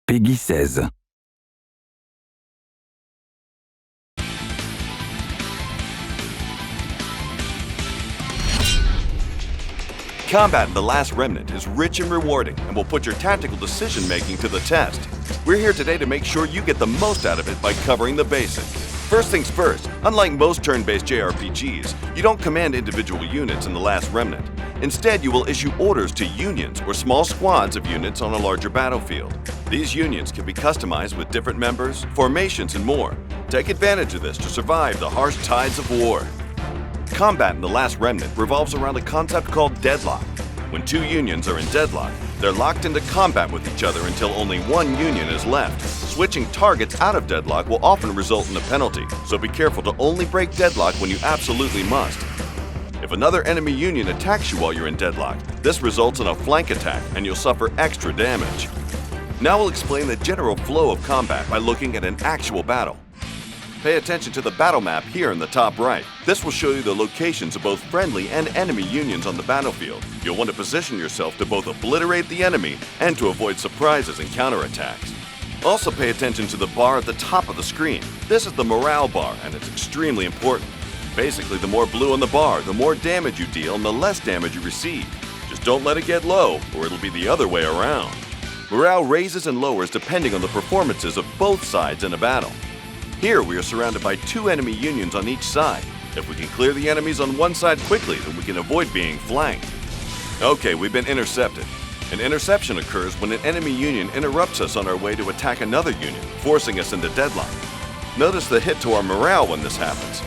Peggy 16. Combat in The Last Remnant is rich and rewarding and will put your tactical decision-making to the test. We're here today to make sure you get the most out of it by covering the basics. First things first, unlike most turn-based JRPGs, you don't command individual units in The Last Remnant. Instead, you will issue orders to unions or small squads of units on a larger battlefield. These unions can be customized with different members, formations, and more. Take advantage of this to survive the harsh tides of war. Combat in The Last Remnant revolves around a concept called deadlock. When two unions are in deadlock, they're locked into combat with each other until only one union is left. Switching targets out of deadlock will often result in a penalty, so be careful to only break deadlock when you absolutely must. If another enemy union attacks you while you're in deadlock, this results in a flank attack and you'll suffer extra damage. Now we'll explain the general flow of combat by looking at an actual battle. Pay attention to the battle map here in the top right. This will show you the locations of both friendly and enemy unions on the battlefield. You'll want to position yourself to both obliterate the enemy and to avoid surprises and counterattacks. Also pay attention to the bar at the top of the screen. This is the morale bar and it's extremely important. Basically, the more blue on the bar, the more damage you deal and the less damage you receive. Just don't let it get low or it'll be the other way around. Morale raises and lowers depending on the performances of both sides in a battle. Here we are surrounded by two enemy unions on each side. If we can clear the enemies on one side quickly, then we can avoid being flanked. Okay, we've been intercepted. An interception occurs when an enemy union interrupts us on our way to attack another union, forcing us into deadlock. Notice the hit to our morale when this happens.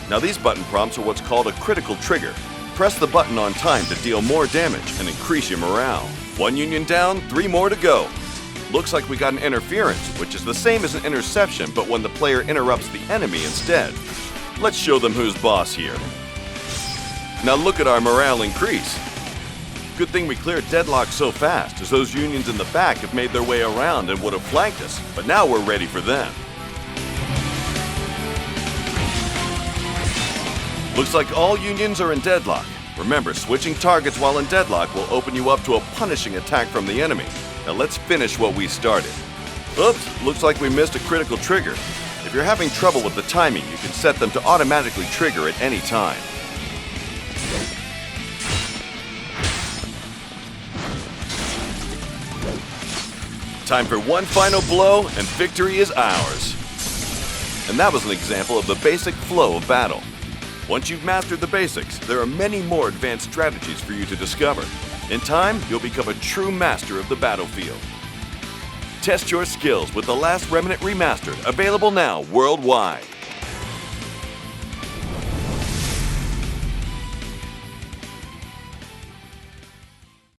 Now these button prompts are what's called a critical trigger. Press the button on time to deal more damage and increase your morale. One union down, 3 more to go. Looks like we got an interference, which is the same as an interception, but when the player interrupts the enemy instead. Let's show them who's boss here. Now look at our morale increase. Good thing we cleared deadlock so fast, as those unions in the back have made their way around and would have flanked us, but now we're ready for them. Looks like all unions are in deadlock. Remember, switching targets while in deadlock will open you up to a punishing attack from the enemy. Now let's finish what we started. Oops, looks like we missed a critical trigger. If you're having trouble with the timing, you can set them to automatically trigger at any time. Time for one final blow, and victory is ours. And that was an example of the basic flow of battle. Once you've mastered the basics, there are many more advanced strategies for you to discover. In time, you'll become a true master of the battlefield. Test your skills with The Last Remnant Remastered, available now worldwide.